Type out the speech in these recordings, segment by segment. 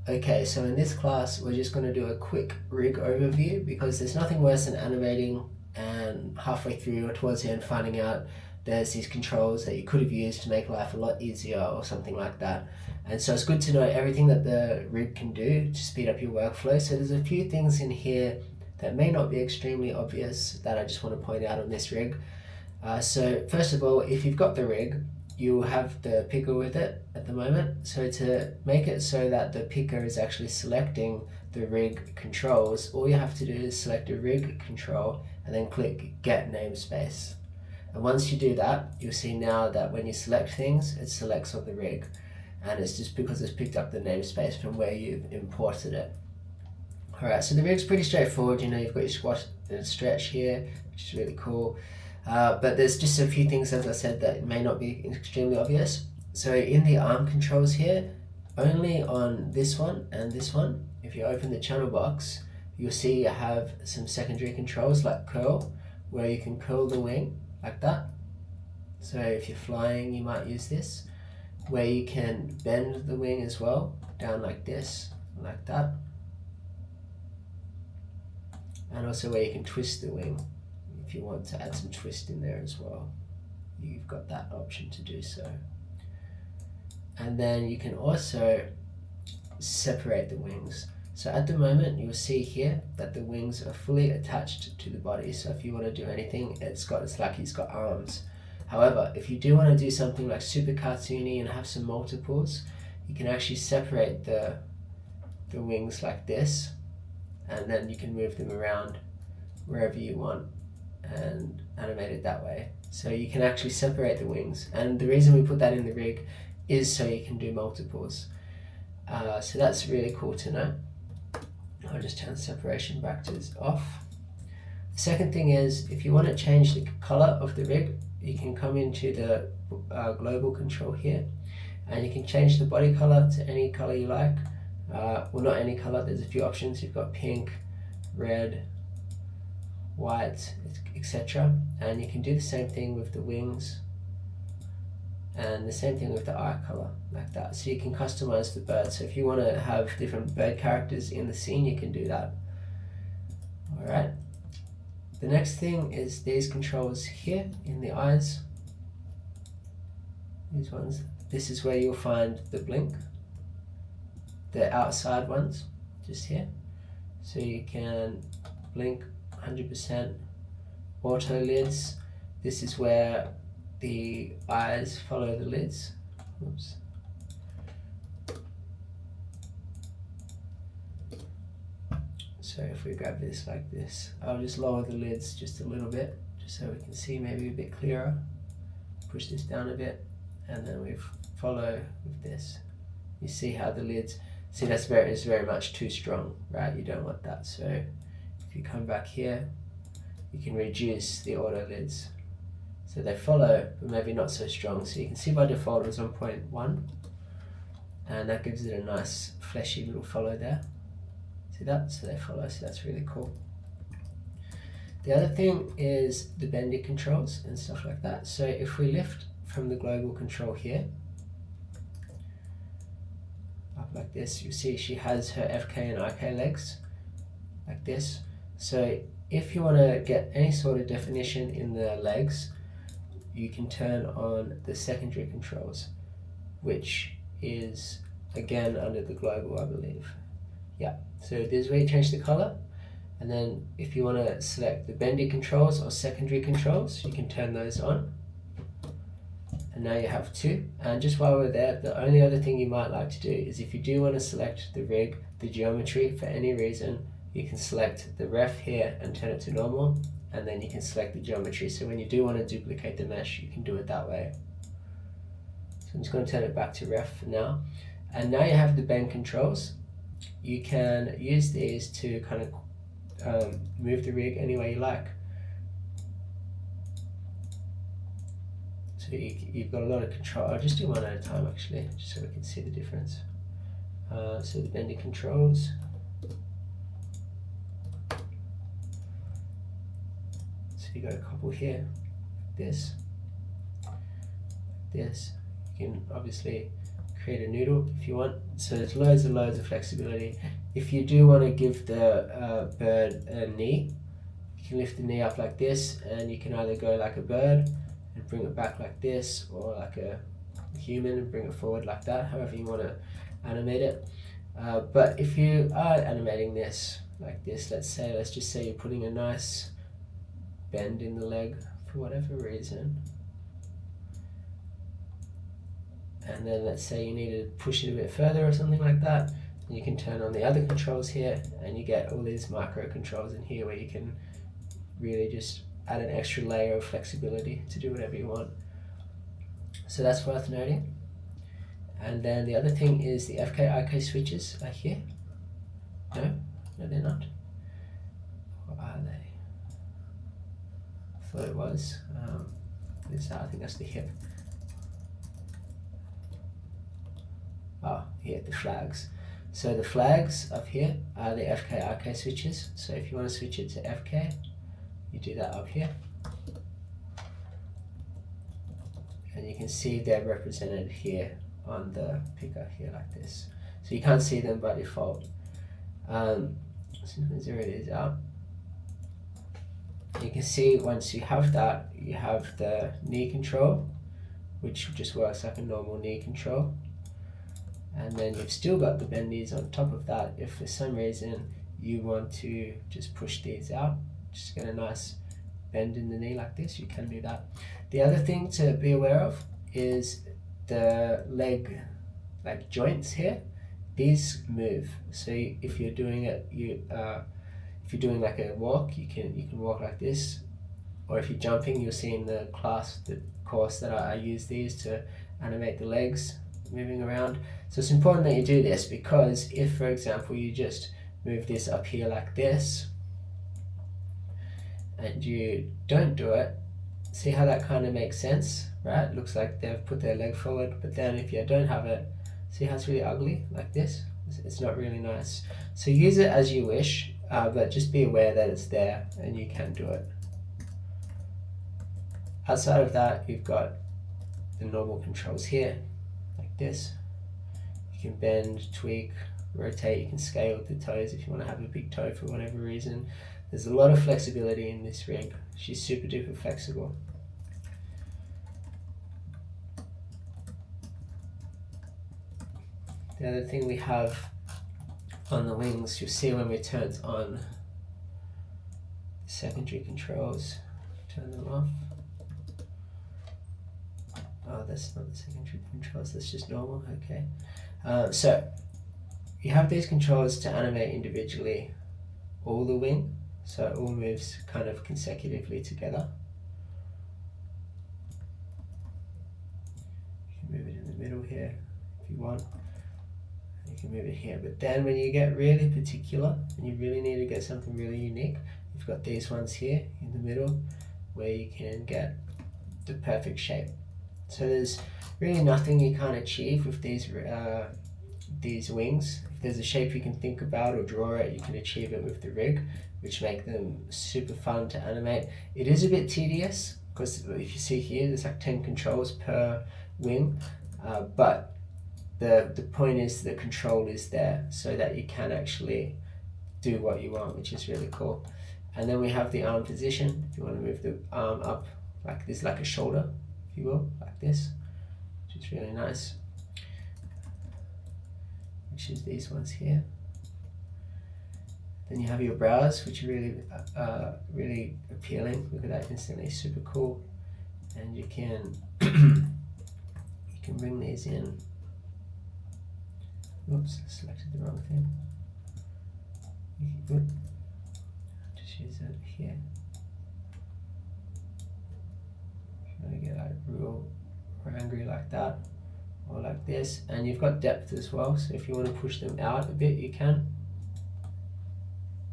Okay, so in this class we're just going to do a quick rig overview, because there's nothing worse than animating and halfway through or towards the end finding out there's these controls that you could have used to make life a lot easier or something like that. And so it's good to know everything that the rig can do to speed up your workflow. So there's a few things in here that may not be extremely obvious that I just want to point out on this rig. So first of all, if you've got the rig, you have the picker with it at the moment. So to make it so that the picker is actually selecting the rig controls, all you have to do is select a rig control and then click get namespace. And once you do that, you'll see now that when you select things, it selects on the rig. And it's just because it's picked up the namespace from where you've imported it. Alright, so the rig's pretty straightforward. You've got your squat and stretch here, which is really cool. But there's just a few things, as I said, that may not be extremely obvious. So in the arm controls here, only on this one and this one, if you open the channel box, you'll see you have some secondary controls like curl, where you can curl the wing like that. So if you're flying, you might use this, where you can bend the wing as well, down like this, like that. And also where you can twist the wing. If you want to add some twist in there as well, you've got that option to do so. And then you can also separate the wings. So at the moment you'll see here that the wings are fully attached to the body. So if you want to do anything, it's like he's got arms. However, if you do want to do something like super cartoony and have some multiples, you can actually separate the wings like this, and then you can move them around wherever you want and animate it that way. So you can actually separate the wings, and the reason we put that in the rig is so you can do multiples. So that's really cool to know. I'll just turn separation back to off. The second thing is, if you want to change the color of the rig, you can come into the global control here, and you can change the body color to any color you like. Well, not any color, there's a few options. You've got pink, red, white, etc. And you can do the same thing with the wings, and the same thing with the eye color, like that. So you can customize the bird. So if you want to have different bird characters in the scene, you can do that. Alright. The next thing is these controls here in the eyes. These ones. This is where you'll find the blink. The outside ones, just here. So you can blink 100%. Auto lids. This is where the eyes follow the lids. Oops. So if we grab this like this, I'll just lower the lids just a little bit, just so we can see maybe a bit clearer. Push this down a bit, and then we follow with this. You see how the lids, see that's very much too strong, right? You don't want that. So if you come back here, you can reduce the auto lids. So they follow, but maybe not so strong. So you can see by default it was on 0.1, and that gives it a nice fleshy little follow there. See that? So they follow, so that's really cool. The other thing is the bendy controls and stuff like that. So if we lift from the global control here, up like this, you see she has her FK and IK legs, like this. So if you want to get any sort of definition in the legs, you can turn on the secondary controls, which is again under the global, I believe. Yeah, so this is where you change the color, and then if you want to select the bendy controls or secondary controls, you can turn those on. And now you have two. And just while we're there, the only other thing you might like to do is, if you do want to select the rig, the geometry for any reason, you can select the ref here and turn it to normal, and then you can select the geometry. So when you do want to duplicate the mesh, you can do it that way. So I'm just going to turn it back to ref for now. And now you have the bend controls. You can use these to kind of move the rig any way you like. So you've got a lot of control. I'll just do one at a time actually, just so we can see the difference. So the bending controls. So you got a couple here, this. You can obviously create a noodle if you want. So there's loads and loads of flexibility. If you do want to give the bird a knee, you can lift the knee up like this, and you can either go like a bird and bring it back like this, or like a human and bring it forward like that, however you want to animate it. But if you are animating this like this, let's just say you're putting a nice bend in the leg for whatever reason, and then let's say you need to push it a bit further or something like that, you can turn on the other controls here, and you get all these micro controls in here where you can really just add an extra layer of flexibility to do whatever you want. So that's worth noting. And then the other thing is the FK-IK switches are here. No, they're not. Or are they? I thought it was. I think that's the hip. Oh, here, the flags. So the flags up here are the FK-IK switches. So if you want to switch it to FK, you do that up here. And you can see they're represented here on the picker here like this. So you can't see them by default. As soon as I zero these out, you can see once you have that, you have the knee control, which just works like a normal knee control. And then you've still got the bend knees on top of that. If for some reason you want to just push these out, just get a nice bend in the knee like this, you can do that. The other thing to be aware of is the leg joints here. These move. So if you're doing it, if you're doing like a walk, you can walk like this, or if you're jumping, you'll see in the course that I use these to animate the legs moving around. So it's important that you do this, because if, for example, you just move this up here like this and you don't do it, see how that kind of makes sense, right? It looks like they've put their leg forward, but then if you don't have it, see how it's really ugly like this? It's not really nice. So use it as you wish, but just be aware that it's there and you can do it. Outside of that, you've got the normal controls here, like this. You can bend, tweak, rotate, you can scale with the toes if you want to have a big toe for whatever reason. There's a lot of flexibility in this rig. She's super duper flexible. The other thing we have on the wings, you'll see when we turn on secondary controls, turn them off. Oh, that's not the secondary controls, that's just normal, okay. So you have these controls to animate individually all the wing, so it all moves kind of consecutively together. You can move it in the middle here if you want. You can move it here, but then when you get really particular and you really need to get something really unique, you've got these ones here in the middle where you can get the perfect shape. So there's really nothing you can't achieve with these wings. If there's a shape you can think about or draw it, you can achieve it with the rig, which make them super fun to animate. It is a bit tedious because if you see here, there's like 10 controls per wing, but the point is the control is there so that you can actually do what you want, which is really cool. And then we have the arm position. If you want to move the arm up like this, like a shoulder, if you will, like this, which is really nice. Which is these ones here. Then you have your brows, which are really, really appealing. Look at that instantly, super cool. And you can you can bring these in. Oops, I selected the wrong thing. Just use it here. If you want to get like real or angry like that, or like this, and you've got depth as well. So if you want to push them out a bit, you can,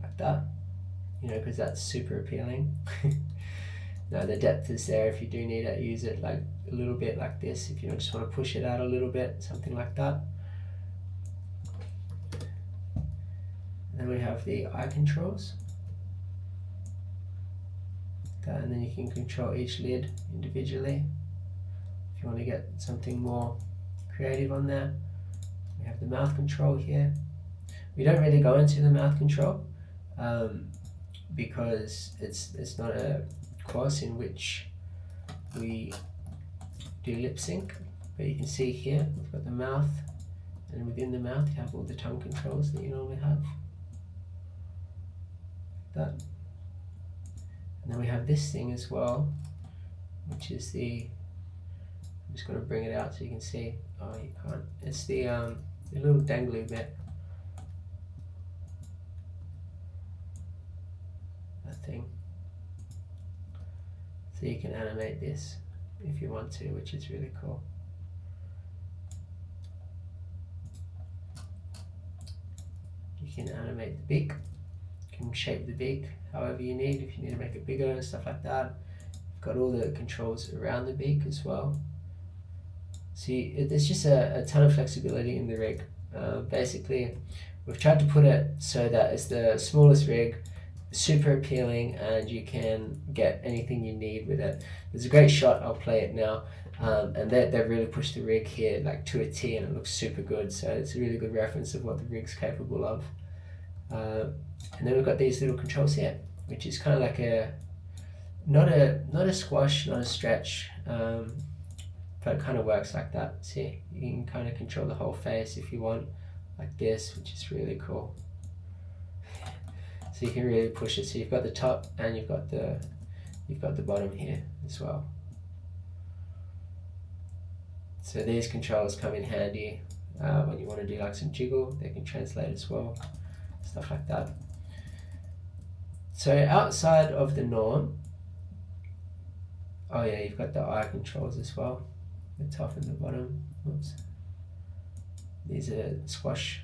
like that. You know, because that's super appealing. No, the depth is there. If you do need it, use it like a little bit like this. If you just want to push it out a little bit, something like that. Then we have the eye controls. And then you can control each lid individually. If you want to get something more creative on there. We have the mouth control here. We don't really go into the mouth control because it's not a course in which we do lip sync, but you can see here we've got the mouth, and within the mouth you have all the tongue controls that you normally have. That. And then we have this thing as well, which is the, I'm just going to bring it out so you can see. Oh, you can't. It's the little dangly bit. That thing. So you can animate this if you want to, which is really cool. You can animate the beak. You can shape the beak however you need, if you need to make it bigger and stuff like that. You've got all the controls around the beak as well. See, there's just a ton of flexibility in the rig. Basically, we've tried to put it so that it's the smallest rig, super appealing, and you can get anything you need with it. There's a great shot, I'll play it now, and they've really pushed the rig here like to a T, and it looks super good, so it's a really good reference of what the rig's capable of. And then we've got these little controls here, which is kind of like a not a squash, not a stretch, but it kind of works like that. See, you can kind of control the whole face if you want, like this, which is really cool. So you can really push it. So you've got the top and you've got the bottom here as well. So these controls come in handy when you want to do like some jiggle. They can translate as well, stuff like that. So outside of the norm, oh yeah, you've got the eye controls as well, the top and the bottom. Oops. These are squash.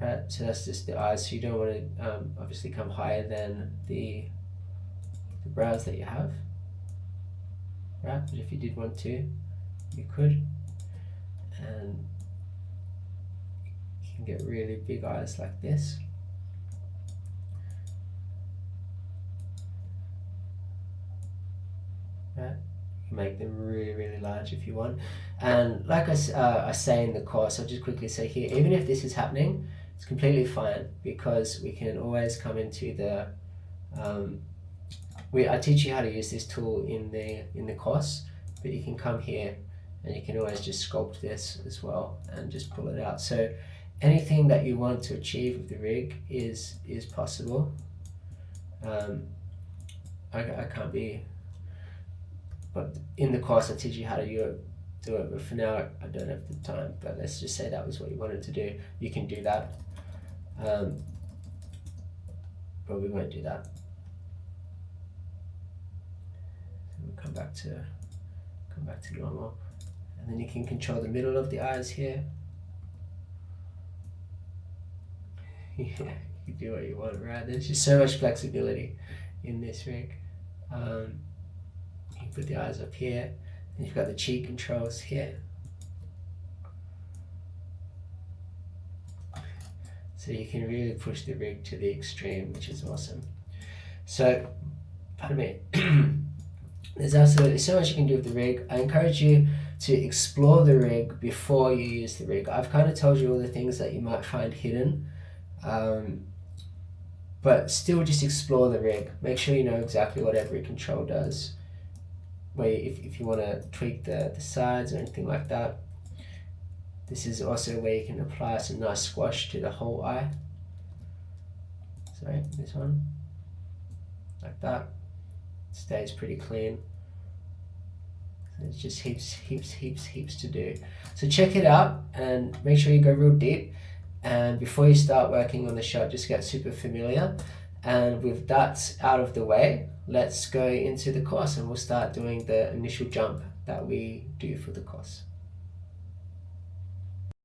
Right, so that's just the eyes. So you don't want to obviously come higher than the brows that you have. Right, but if you did want to, you could, and you can get really big eyes like this. Right, you can make them really, really large if you want. And like I say in the course, I'll just quickly say here, even if this is happening, it's completely fine, because we can always come into the I teach you how to use this tool in the course, but you can come here and you can always just sculpt this as well and just pull it out. So anything that you want to achieve with the rig is possible. I can't be, but in the course I teach you how to do it, but for now I don't have the time. But let's just say that was what you wanted to do. You can do that, but we won't do that. We'll come back to normal, and then you can control the middle of the eyes here. Yeah, you do what you want, right? There's just so much flexibility in this rig. You can put the eyes up here, and you've got the cheek controls here. So you can really push the rig to the extreme, which is awesome. So, pardon me. There's absolutely so much you can do with the rig. I encourage you to explore the rig before you use the rig. I've kind of told you all the things that you might find hidden, but still just explore the rig. Make sure you know exactly what every control does. Where if you want to tweak the sides or anything like that, this is also where you can apply some nice squash to the whole eye. Sorry, this one, like that. Stays pretty clean. There's just heaps to do. So check it out and make sure you go real deep. And before you start working on the shot, just get super familiar. And with that out of the way, let's go into the course and we'll start doing the initial jump that we do for the course.